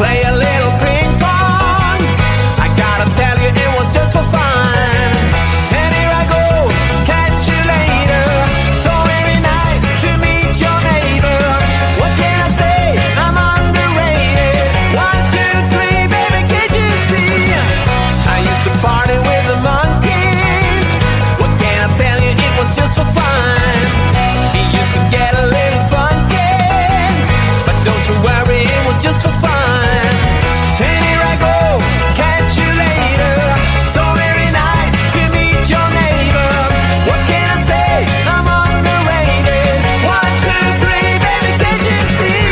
play a little ping pong. I gotta tell you, it was just for fun. And here I go, catch you later. So very nice to meet your neighbor. What can I say? I'm underrated. 1, 2, 3, baby, can't you see? I used to party with the monkeys. What can I tell you? It was just for fun. He used to get a little funky, but don't you worry, it was just for fun. And here I go, catch you later. So very nice to meet your neighbor. What can I say? I'm underrated. 1, 2, 3, baby, can't you see?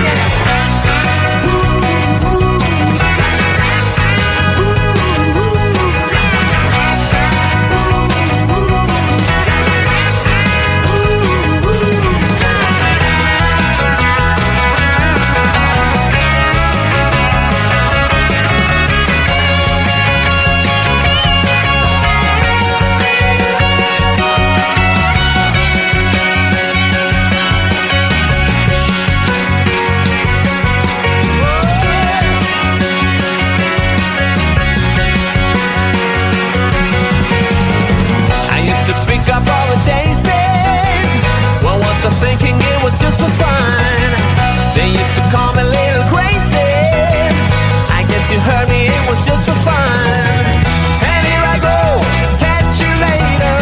I used to pick up all the daisies. Well, once I'm thinking it was just for fun. They used to call me Little Crazy. I guess you heard me, it was just for fun. And here I go, catch you later.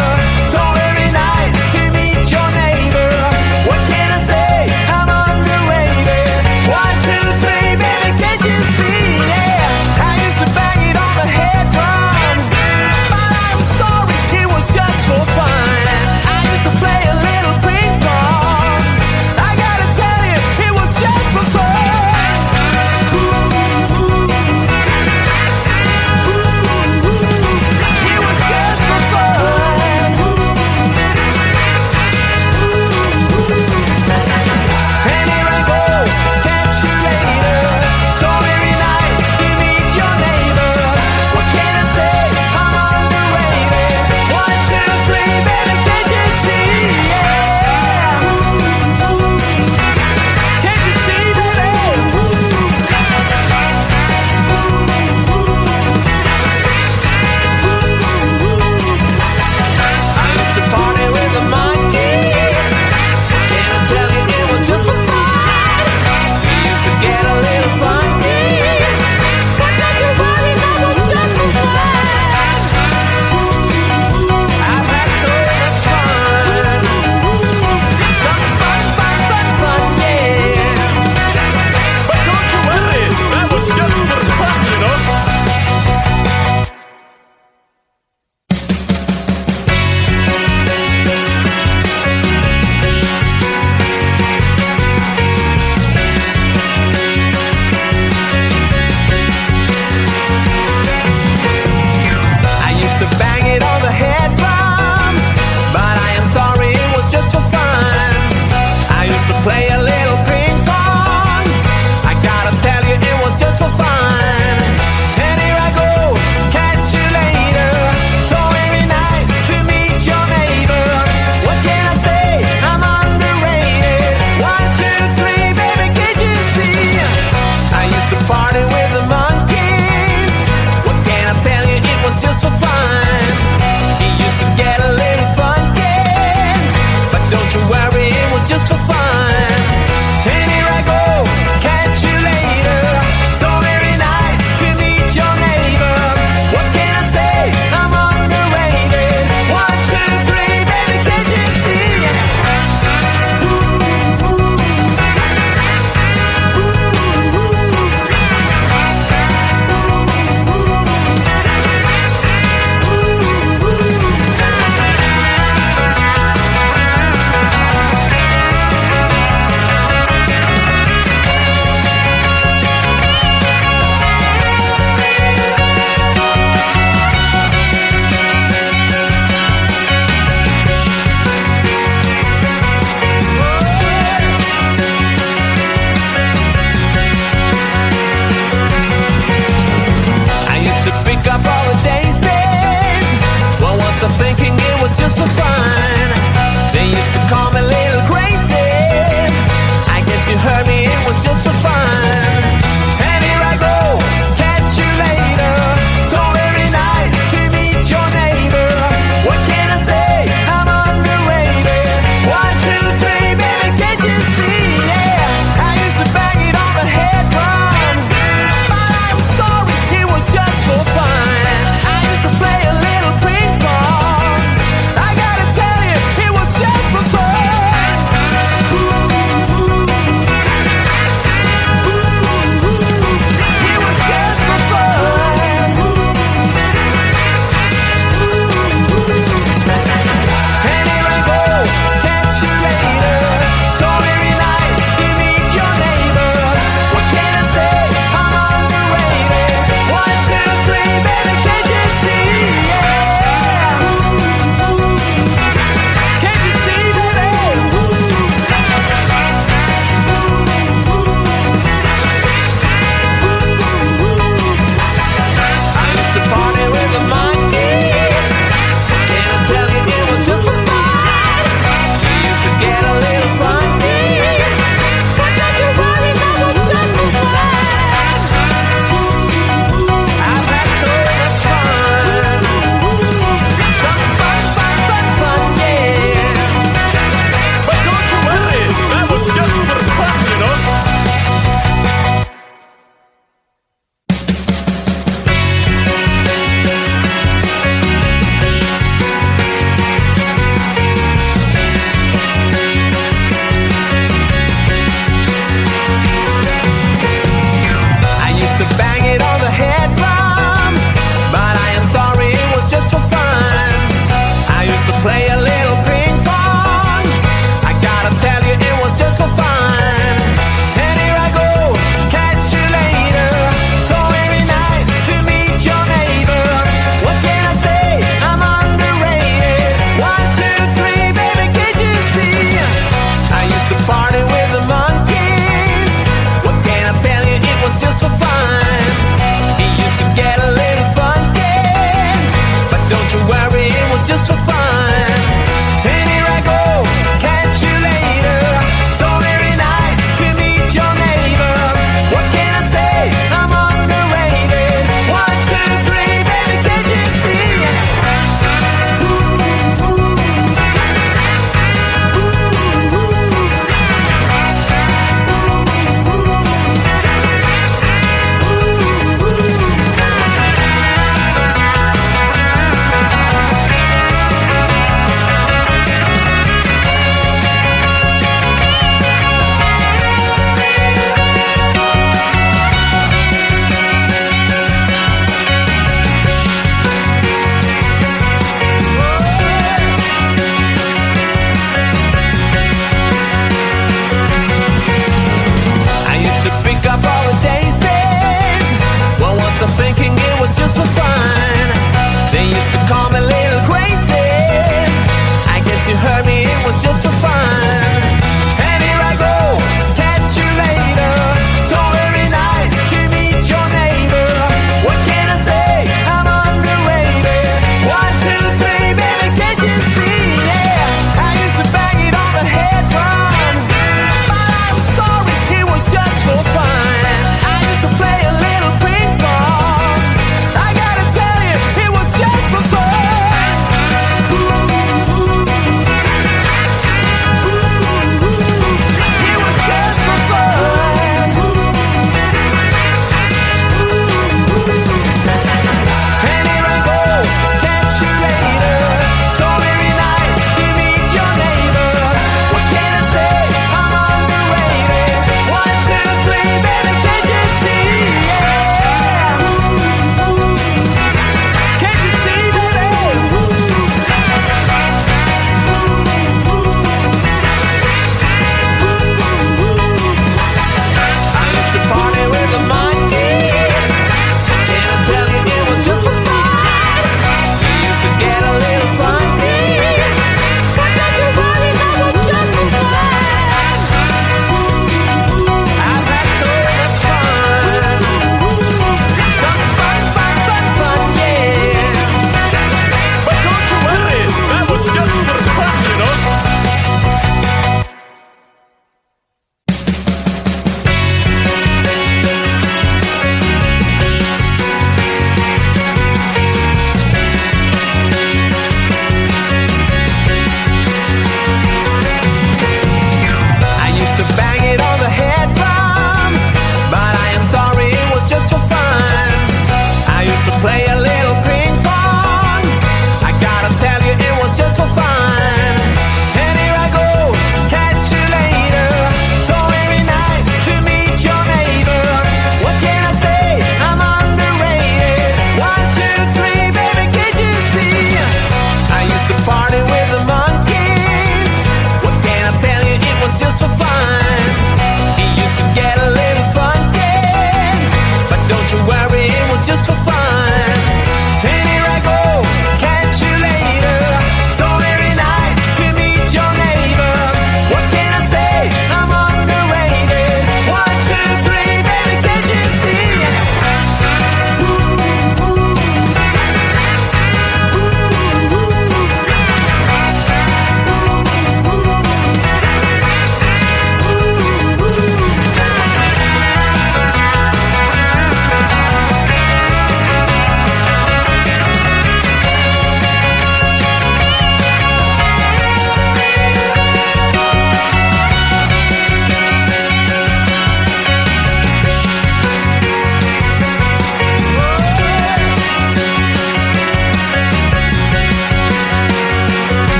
So very nice to meet your neighbor. What can I say? I'm underrated. 1, 2, 3, baby, can't you see? Yeah, I used to bang it on the head drum, but I'm sorry, it was just for fun. I used to play a little ping pong. I gotta tell you, it was just for fun. It was just for fun. And here I go, catch you later. So very nice to meet your neighbor. What can I say? I'm underrated. 1, 2, 3, baby, can't you see? Yeah. Can't you see, baby? I used to party with the monkeys. Can I tell you, it was just for fun. We used to get a little funky, but not to worry, that was just for fun. I've had so much fun. Some fun, yeah. But don't you worry, that was just for fun, you know. I used to bang it on the head drum, but I am sorry, it was just for fun. I used to play a little ping pong. I gotta tell you, it was just for fun. And here I go, catch you later. So very nice to meet your neighbor. What can I say? I'm underrated. 1, 2, 3, baby, can't you see? I used to party with the monkeys. What can I tell you? It was just for fun. He used to get a little funky, but don't you worry, it was just for fun.